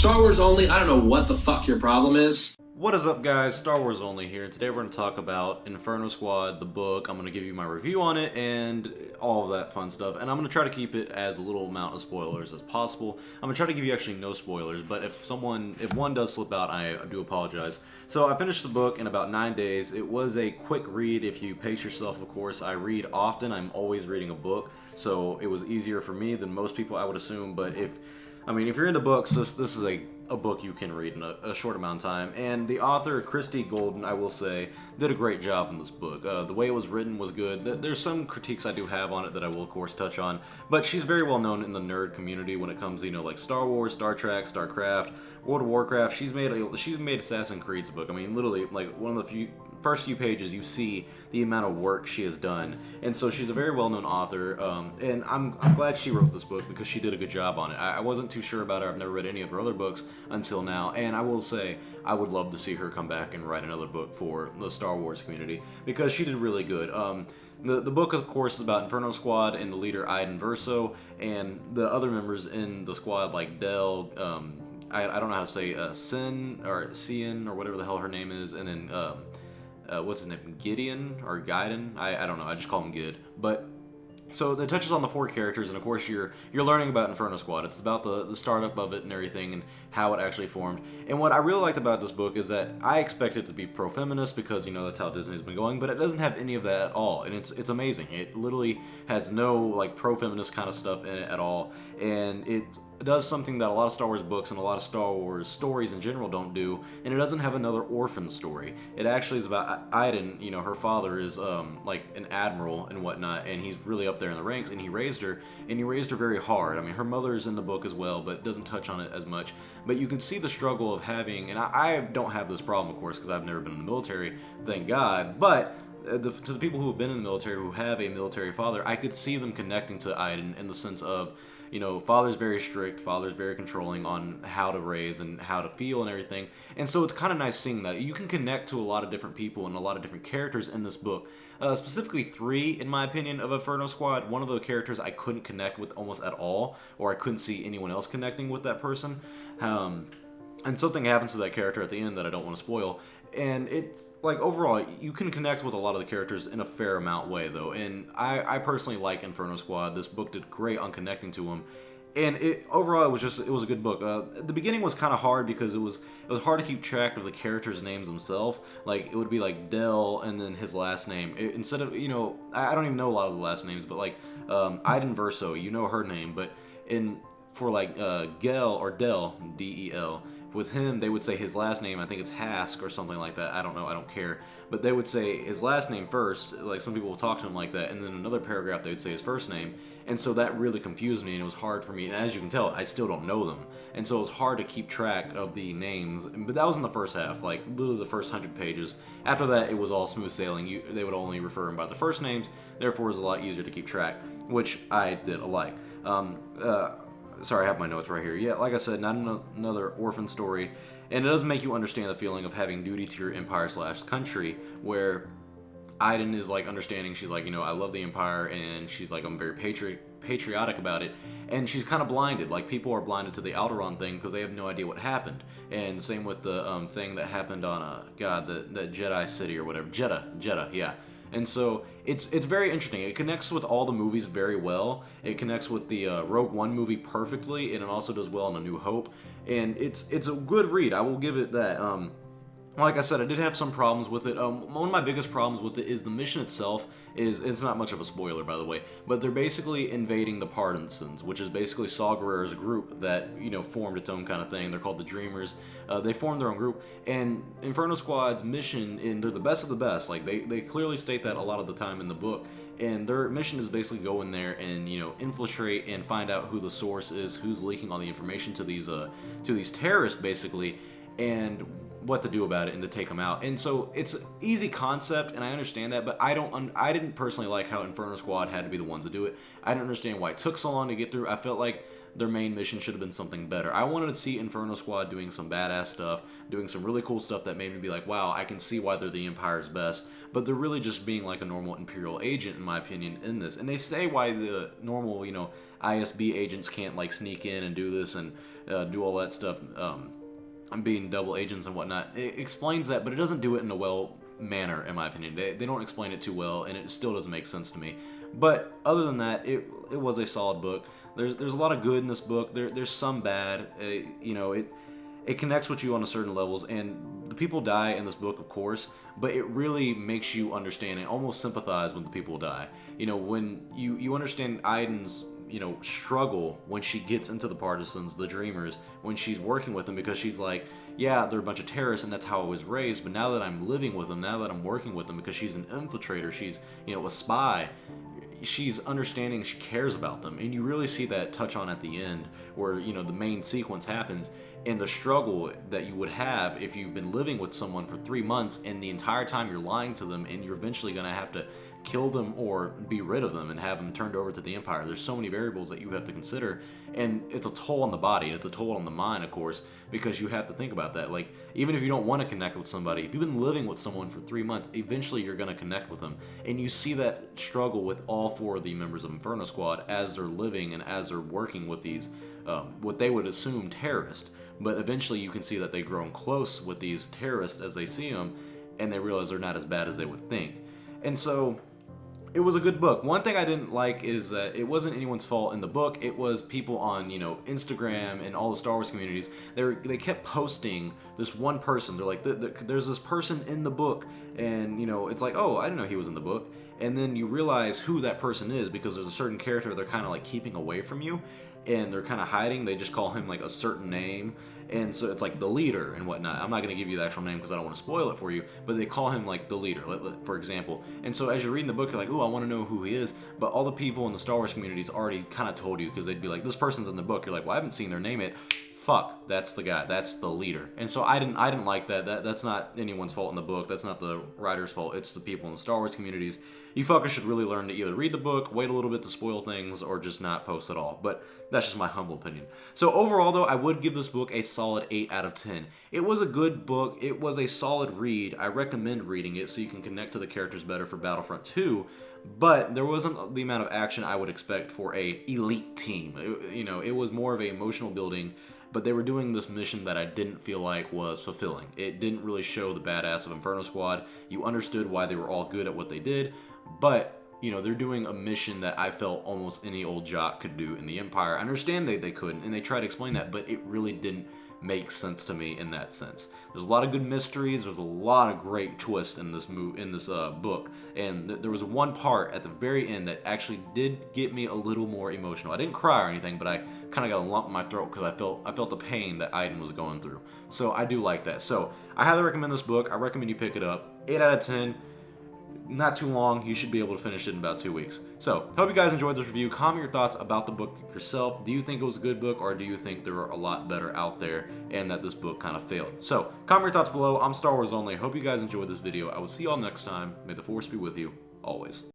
Star Wars only. I don't know what the fuck your problem is. What is up, guys? Star Wars Only here. Today we're going to talk about Inferno Squad, the book. I'm going to give you my review on it and all of that fun stuff. And I'm going to try to keep it as little amount of spoilers as possible. I'm going to try to give you actually no spoilers, but if one does slip out, I do apologize. So I finished the book in about 9 days. It was a quick read if you pace yourself, of course. I read often. I'm always reading a book, so it was easier for me than most people, I would assume. But if you're into books, this is a book you can read in a short amount of time. And the author, Christie Golden, I will say, did a great job in this book. The way it was written was good. There's some critiques I do have on it that I will, of course, touch on. But she's very well known in the nerd community when it comes to, like Star Wars, Star Trek, StarCraft, World of Warcraft. She's made Assassin's Creed's book. I mean, literally, like, one of the first few pages, you see the amount of work she has done. And so she's a very well-known author, and I'm glad she wrote this book because she did a good job on it. I wasn't too sure about her. I've never read any of her other books until now, and I will say I would love to see her come back and write another book for the Star Wars community because she did really good. The book, of course, is about Inferno Squad and the leader Iden Verso and the other members in the squad like Del, I don't know how to say, Sin or Cian or whatever the hell her name is, and then what's his name, Gideon or Gaiden? I don't know. I just call him Gid. But so it touches on the four characters, and of course you're learning about Inferno Squad. It's about the startup of it and everything, and how it actually formed. And what I really liked about this book is that I expect it to be pro-feminist because that's how Disney's been going, but it doesn't have any of that at all, and it's amazing. It literally has no like pro-feminist kind of stuff in it at all, and it does something that a lot of Star Wars books and a lot of Star Wars stories in general don't do, and it doesn't have another orphan story. It actually is about Iden. Her father is like an admiral and whatnot, and he's really up there in the ranks, and he raised her very hard. I mean, her mother's in the book as well, but doesn't touch on it as much. But you can see the struggle of having, and I don't have this problem, of course, because I've never been in the military, thank God, but to the people who have been in the military, who have a military father, I could see them connecting to Iden in the sense of, father's very strict, father's very controlling on how to raise and how to feel and everything. And so it's kind of nice seeing that. You can connect to a lot of different people and a lot of different characters in this book. Specifically 3, in my opinion, of Inferno Squad. One of the characters I couldn't connect with almost at all, or I couldn't see anyone else connecting with that person. And something happens to that character at the end that I don't want to spoil. And it's like, overall, you can connect with a lot of the characters in a fair amount way, though. And I personally like Inferno Squad. This book did great on connecting to them. And overall, it was a good book. The beginning was kind of hard because it was hard to keep track of the characters' names themselves. Like, it would be like Del and then his last name. Instead of, I don't even know a lot of the last names, but like Iden Verso, her name. But for like Gel or Del, Del, with him, they would say his last name, I think it's Hask or something like that. I don't know, I don't care. But they would say his last name first, like some people will talk to him like that, and then another paragraph they would say his first name. And so that really confused me, and it was hard for me. And as you can tell, I still don't know them. And so it was hard to keep track of the names. But that was in the first half, like literally the first 100 pages. After that, it was all smooth sailing. They would only refer them by the first names, therefore it was a lot easier to keep track, which I did like. Sorry, I have my notes right here. Yeah, like I said, not another orphan story. And it does make you understand the feeling of having duty to your empire/country, where Iden is like understanding, she's like, I love the Empire, and she's like, I'm very patriotic about it, and she's kind of blinded. Like, people are blinded to the Alderaan thing because they have no idea what happened. And same with the thing that happened on the Jedi city or whatever, Jeddah, yeah. And so it's very interesting. It connects with all the movies very well. It connects with the Rogue One movie perfectly, and it also does well in A New Hope. And it's a good read. I will give it that. Like I said, I did have some problems with it. One of my biggest problems with it is the mission itself. It's not much of a spoiler, by the way, but they're basically invading the Partisans, which is basically Saw Gerrera's group that formed its own kind of thing. They're called the Dreamers. They formed their own group, and Inferno Squad's mission, and they're the best of the best. Like they clearly state that a lot of the time in the book. And their mission is basically go in there and infiltrate and find out who the source is, who's leaking all the information to these terrorists, basically. And what to do about it and to take them out. And so it's an easy concept, and I understand that, but I didn't personally like how Inferno Squad had to be the ones to do it. I didn't understand why it took so long to get through. I felt like their main mission should have been something better. I wanted to see Inferno Squad doing some badass stuff, doing some really cool stuff that made me be like, wow, I can see why they're the Empire's best. But they're really just being like a normal Imperial agent, in my opinion, in this. And they say why the normal, ISB agents can't like sneak in and do this and do all that stuff. I'm being double agents and whatnot. It explains that, but it doesn't do it in a well manner, in my opinion. They don't explain it too well, and it still doesn't make sense to me. But other than that, it was a solid book. There's a lot of good in this book. There's some bad. It connects with you on a certain levels, and the people die in this book, of course, but it really makes you understand and almost sympathize when the people die. When you understand Aiden's struggle when she gets into the partisans, the dreamers, when she's working with them, because she's like, yeah, they're a bunch of terrorists and that's how I was raised, but now that I'm living with them, now that I'm working with them, because she's an infiltrator, she's a spy, she's understanding, she cares about them. And you really see that touch on at the end where the main sequence happens, and the struggle that you would have if you've been living with someone for 3 months and the entire time you're lying to them, and you're eventually going to have to kill them or be rid of them and have them turned over to the Empire. There's so many variables that you have to consider, and it's a toll on the body, and it's a toll on the mind, of course, because you have to think about that. Like, even if you don't want to connect with somebody, if you've been living with someone for 3 months, eventually you're going to connect with them. And you see that struggle with all 4 of the members of Inferno Squad as they're living and as they're working with these, what they would assume terrorists. But eventually you can see that they've grown close with these terrorists as they see them, and they realize they're not as bad as they would think. And so it was a good book. One thing I didn't like is that it wasn't anyone's fault in the book. It was people on, Instagram and all the Star Wars communities. They kept posting this one person. They're like, there's this person in the book, and it's like, oh, I didn't know he was in the book. And then you realize who that person is, because there's a certain character they're kind of like keeping away from you, and they're kind of hiding. They just call him like a certain name, and so it's like the leader and whatnot. I'm not going to give you the actual name because I don't want to spoil it for you, but they call him like the leader, for example. And so as you're reading the book, you're like, oh, I want to know who he is. But all the people in the Star Wars communities already kind of told you, because they'd be like, this person's in the book. You're like, well, I haven't seen their name yet. Fuck, that's the guy, that's the leader. And so I didn't like that. That's not anyone's fault in the book. That's not the writer's fault. It's the people in the Star Wars communities. You fuckers should really learn to either read the book, wait a little bit to spoil things, or just not post at all. But that's just my humble opinion. So overall, though, I would give this book a solid 8 out of 10. It was a good book. It was a solid read. I recommend reading it so you can connect to the characters better for Battlefront 2. But there wasn't the amount of action I would expect for a elite team. It was more of a emotional building, but they were doing this mission that I didn't feel like was fulfilling. It didn't really show the badass of Inferno Squad. You understood why they were all good at what they did, but they're doing a mission that I felt almost any old jock could do in the Empire. I understand they couldn't, and they try to explain that, but it really didn't make sense to me in that sense. There's a lot of good mysteries. There's a lot of great twists in this book, and there was one part at the very end that actually did get me a little more emotional. I didn't cry or anything, but I kind of got a lump in my throat because I felt the pain that Aiden was going through. So I do like that. So I highly recommend this book. I recommend you pick it up. 8 out of 10. Not too long. You should be able to finish it in about 2 weeks. So, hope you guys enjoyed this review. Comment your thoughts about the book yourself. Do you think it was a good book, or do you think there are a lot better out there and that this book kind of failed? So, comment your thoughts below. I'm Star Wars Only. Hope you guys enjoyed this video. I will see y'all next time. May the Force be with you, always.